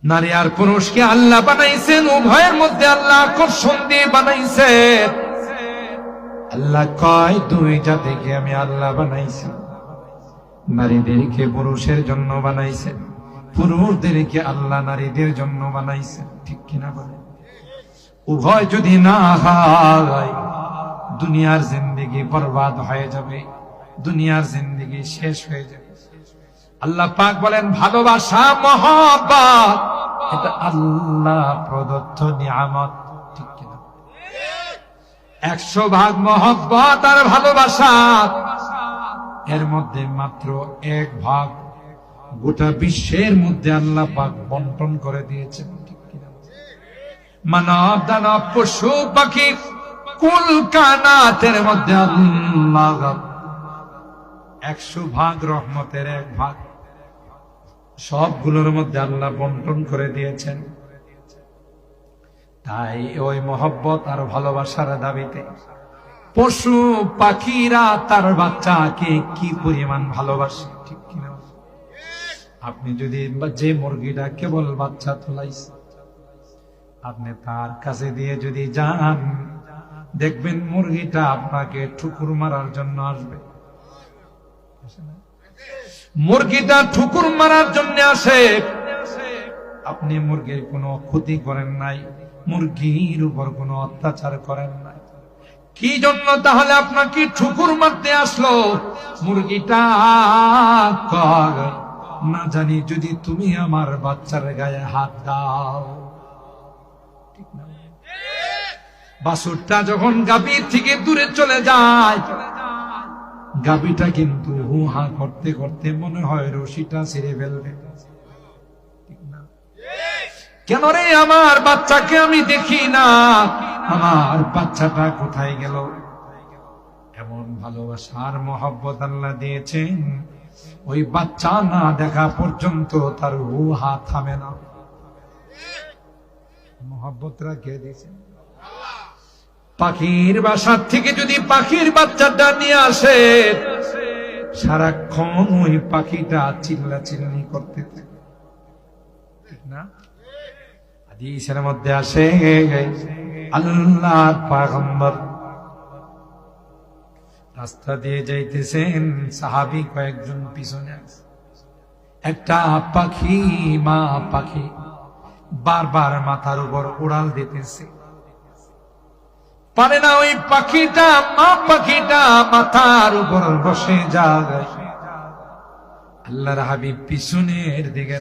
নারী আর পুরুষকে আল্লাহ বানাইছেন, উভয়ের মধ্যে আল্লাহ আকর্ষণ দিয়ে বানাইছেন। আল্লাহ কয় দুই জাতিকে আমি আল্লাহ বানাইছি। নারীদেরকে পুরুষের জন্য বানাইছেন, পুরুষদেরকে আল্লাহ নারীদের জন্য বানাইছেন। ঠিক কিনা বলে? উভয় যদি না হয় দুনিয়ার জিন্দেগি বরবাদ হয়ে যাবে, দুনিয়ার জিন্দেগি শেষ হয়ে যাবে। আল্লাহ পাক বলেন ভালোবাসা মহব্বত এটা আল্লাহ প্রদত্ত নিয়ামত। ঠিক কিনা? 100 ভাগ মহব্বত আর ভালোবাসা, এর মধ্যে মাত্র 1 ভাগ গোটা বিশ্বের মধ্যে আল্লাহ পাক বন্টন করে দিয়েছেন। ঠিক কিনা? মানব দানব পশু পাখি কুল কানাতের মধ্যে আল্লাহ 100 ভাগ রহমতের 1 ভাগ সবগুলোর মধ্যে আল্লাহ বন্টন করে দিয়েছেন। তাই ওই মহব্বত আর ভালোবাসার দাবিতে পশু পাখিরা তার বাচ্চাকে কি পরিমাণ ভালোবাসে। ঠিক কিনা? আপনি যদি যে মুরগিটা কেবল বাচ্চা তোলাইছে, আপনি তার কাছে দিয়ে যদি যান, দেখবেন মুরগিটা আপনাকে ঠুকুর মারার জন্য আসবে। মুরগিটা ঠুকুর মারার জন্য আসে। আপনি মুরগির কোনো ক্ষতি করেন নাই, মুরগির উপর কোনো অত্যাচার করেন নাই। কি জন্য তাহলে আপনাকে ঠুকুর মারতে আসলো? মুরগিটা না জানি যদি তুমি আমার বাচ্চার গায়ে হাত দাও। ঠিক না? বাছুরটা যখন গাভীর থেকে দূরে চলে যায়, গাভীটা কিন্তু হুহা করতে করতে মনে হয় রশিটা ছিঁড়ে ফেলবে। কেন রে আমার বাচ্চাকে আমি দেখি না, আমার বাচ্চাটা কোথায় গেল? এমন ভালোবাসার মহব্বত আল্লাহ দিয়েছেন, ওই বাচ্চা না দেখা পর্যন্ত তার হুহা থামে না। মহব্বতরা কে দিয়েছেন? পাখির বাসার থেকে যদি পাখির বাচ্চাটা নিয়ে আসে, সারাক্ষণ ওই পাখিটা চিল্লা চিল্লি করতে থাকে। ঠিক না? হাদিসের মধ্যে আসে আল্লাহর পয়গম্বর রাস্তা দিয়ে যাইতেছেন, সাহাবী কয়েকজন পিছনে আছে। একটা পাখি, মা পাখি বারবার মাথার উপর উড়াল দিতেছে, পারে না ওই পাখিটা, মা পাখিটা মাথার উপর বসে যায়। আল্লাহর হাবিব পিছনের দিকে